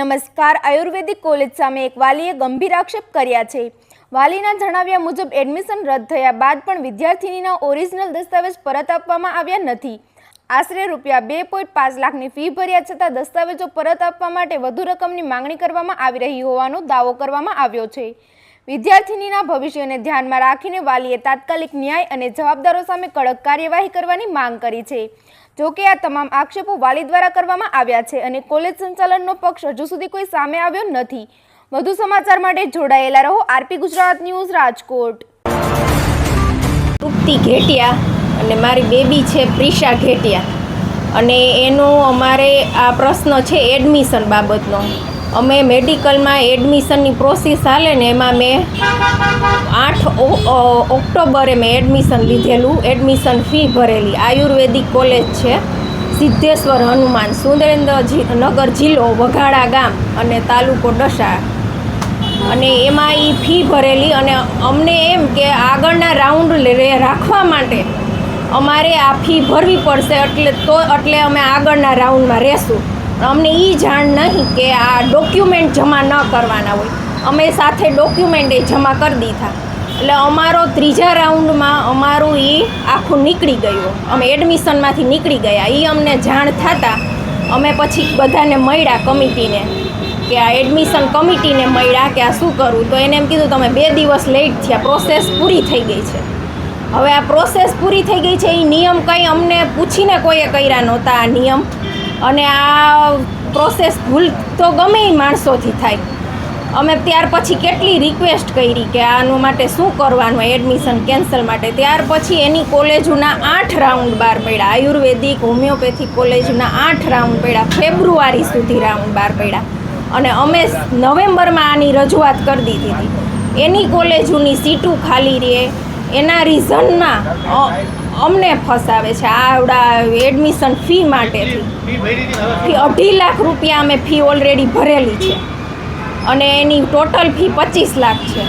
નમસ્કાર. આયુર્વેદિક કોલેજ સામે એક વાલીએ ગંભીર આક્ષેપ કર્યા છે. વાલીના જણાવ્યા મુજબ એડમિશન રદ થયા બાદ પણ વિદ્યાર્થીનીના ઓરિજિનલ દસ્તાવેજ પરત આપવામાં આવ્યા નથી. આશરે ₹2.5 લાખની ફી ભર્યા છતાં દસ્તાવેજો પરત આપવા માટે વધુ રકમની માંગણી કરવામાં આવી રહી હોવાનો દાવો કરવામાં આવ્યો છે. વિદ્યાર્થીનીના ભવિષ્યને ધ્યાનમાં રાખીને વાલીએ તાત્કાલિક ન્યાય અને જવાબદારો સામે કડક કાર્યવાહી કરવાની માંગ કરી છે. જોકે આ તમામ આક્ષેપો વાલી દ્વારા કરવામાં આવ્યા છે અને કોલેજ સંચાલનનો પક્ષ હજુ સુધી કોઈ સામે આવ્યો નથી. વધુ સમાચાર માટે જોડાયેલા રહો આરપી ગુજરાત ન્યૂઝ રાજકોટ. તૃપ્તિ ઘેટિયા અને મારી બેબી છે પ્રિશા ઘેટિયા અને એનો અમારે આ પ્રશ્ન છે એડમિશન બાબતનો. અમે મેડિકલમાં એડમિશનની પ્રોસેસ હાલે ને એમાં મેં 8 ઓક્ટોબરે મેં એડમિશન લીધેલું. એડમિશન ફી ભરેલી. આયુર્વેદિક કોલેજ છે, સિદ્ધેશ્વર હનુમાન, સુરેન્દ્રનગર જિલ્લો, વઘાડા ગામ અને તાલુકો ડસા. અને એમાં એ ફી ભરેલી અને અમને એમ કે આગળના રાઉન્ડ રાખવા માટે અમારે આ ફી ભરવી પડશે એટલે અમે આગળના રાઉન્ડમાં રહેશું. અમને એ જાણ નહીં કે આ ડોક્યુમેન્ટ જમા ન કરવાના હોય. અમે સાથે ડોક્યુમેન્ટ જમા કરી દીધા એટલે અમારો ત્રીજા રાઉન્ડમાં અમારું એ આખું નીકળી ગયું. અમે એડમિશનમાંથી નીકળી ગયા. એ અમને જાણ થતાં અમે પછી બધાને મળ્યા કમિટીને કે આ એડમિશન કમિટીને મળ્યા કે આ શું કરવું. તો એને એમ કીધું તમે 2 દિવસ લેટ થયા, પ્રોસેસ પૂરી થઈ ગઈ છે. હવે આ પ્રોસેસ પૂરી થઈ ગઈ છે એ નિયમ કંઈ અમને પૂછીને કોઈએ કર્યા નહોતા આ નિયમ. અને આ પ્રોસેસ ભૂલ તો ગમે એ માણસોથી થાય. અમે ત્યાર પછી કેટલી રિક્વેસ્ટ કરી કે આનું માટે શું કરવાનું એડમિશન કેન્સલ માટે. ત્યાર પછી એની કોલેજોના 8 રાઉન્ડ બહાર પડ્યા. આયુર્વેદિક હોમિયોપેથિક કોલેજના 8 રાઉન્ડ પડ્યા. ફેબ્રુઆરી સુધી રાઉન્ડ બહાર પડ્યા અને અમે નવેમ્બરમાં આની રજૂઆત કરી દીધી હતી. એની કોલેજોની સીટું ખાલી રહે એના રીઝનમાં અમને ફસાવે છે. આવડા એડમિશન ફી માટેથી ફી 2.5 લાખ રૂપિયા અમે ફી ઓલરેડી ભરેલી છે અને એની ટોટલ ફી 25 લાખ છે.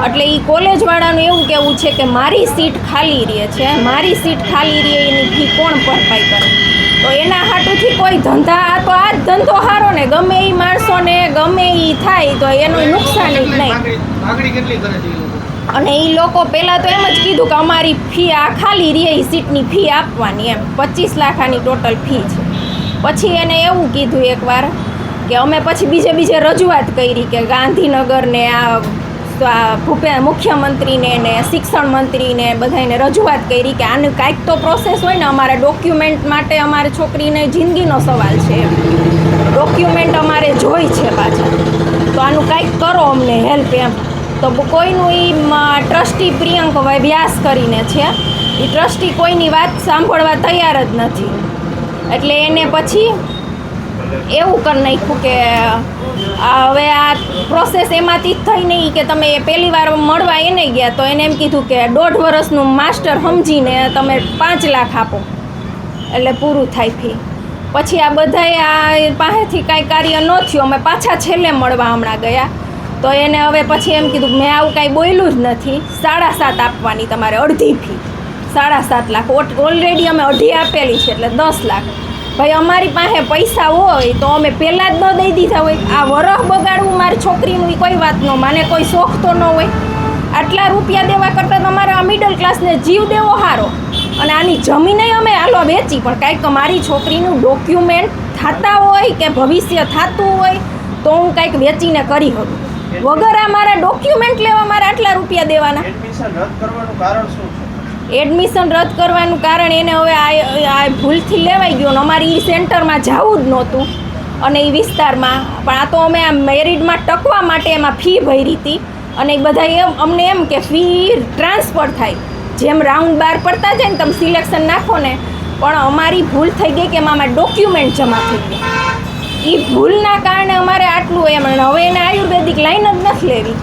એટલે એ કોલેજવાળાનું એવું કહેવું છે કે મારી સીટ ખાલી રહે છે, મારી સીટ ખાલી રહે એની ફી કોણ ભરપાઈ કરે. તો એના હાટુથી કોઈ ધંધા તો આ જ ધંધો સારો ને ગમે એ માણસોને ગમે એ થાય તો એનું નુકસાન જ નહીં. અને એ લોકો પહેલાં તો એમ જ કીધું કે અમારી ફી આ ખાલી રહે એ સીટની ફી આપવાની એમ 25 લાખ આની ટોટલ ફી છે. પછી એને એવું કીધું એકવાર કે અમે પછી બીજે રજૂઆત કરી કે ગાંધીનગરને આ મુખ્યમંત્રીને ને શિક્ષણ મંત્રીને બધાને રજૂઆત કરી કે આનું કાંઈક તો પ્રોસેસ હોય ને. અમારા ડોક્યુમેન્ટ માટે અમારી છોકરીને જિંદગીનો સવાલ છે એમ. ડોક્યુમેન્ટ અમારે જોઈ છે પાછા. તો આનું કાંઈક કરો અમને હેલ્પ એમ. તો કોઈનું એ ટ્રસ્ટી પ્રિયંક વ્યાસ કરીને છે એ ટ્રસ્ટી કોઈની વાત સાંભળવા તૈયાર જ નથી. એટલે એને પછી એવું કરી નાખ્યું કે હવે આ પ્રોસેસ એમાંથી જ થઈ નહીં કે તમે પહેલી વાર મળવા એને ગયા તો એને એમ કીધું કે 1.5 વર્ષનું માસ્ટર સમજીને તમે 5 લાખ આપો એટલે પૂરું થાય ફી. પછી આ બધાએ આ પાસેથી કાંઈ કાર્ય ન થયું. અમે પાછા છેલ્લે મળવા હમણાં ગયા તો એને હવે પછી એમ કીધું મેં આવું કાંઈ બોલ્યું જ નથી, 7.5 આપવાની તમારે અડધી ફી. 7.5 લાખ ઓલરેડી અમે અઢી આપેલી છે એટલે 10 લાખ. ભાઈ અમારી પાસે પૈસા હોય તો અમે પહેલાં જ ન દઈ દીધા હોય. આ વરહ બગાડવું મારી છોકરીનું એ કોઈ વાત ન, મને કોઈ શોખ તો ન હોય. આટલા રૂપિયા દેવા કરતાં તમારે આ મિડલ ક્લાસને જીવ દેવો સારો. અને આની જમીને અમે હાલો વેચી પણ કાંઈક મારી છોકરીનું ડોક્યુમેન્ટ થતા હોય કે ભવિષ્ય થતું હોય તો હું કાંઈક વેચીને કરી શકું. વગર આ મારા ડોક્યુમેન્ટ લેવા મારે આટલા રૂપિયા દેવાના. એડમિશન રદ કરવાનું કારણ શું છે? એડમિશન રદ કરવાનું કારણ એને હવે આ ભૂલથી લેવાઈ ગયો ને અમારે એ સેન્ટરમાં જવું જ નહોતું અને એ વિસ્તારમાં. પણ આ તો અમે આ મેરિટમાં ટકવા માટે એમાં ફી ભરી હતી અને એ બધા અમને એમ કે ફી ટ્રાન્સફર થાય જેમ રાઉન્ડ બહાર પડતા જાય ને તમે સિલેક્શન નાખો ને. પણ અમારી ભૂલ થઈ ગઈ કે એમાં ડોક્યુમેન્ટ જમા થઈ ગયા. એ ભૂલના કારણે અમારે આટલું એમ. હવે એને આયુર્વેદિક લાઈન જ નથી લેવી.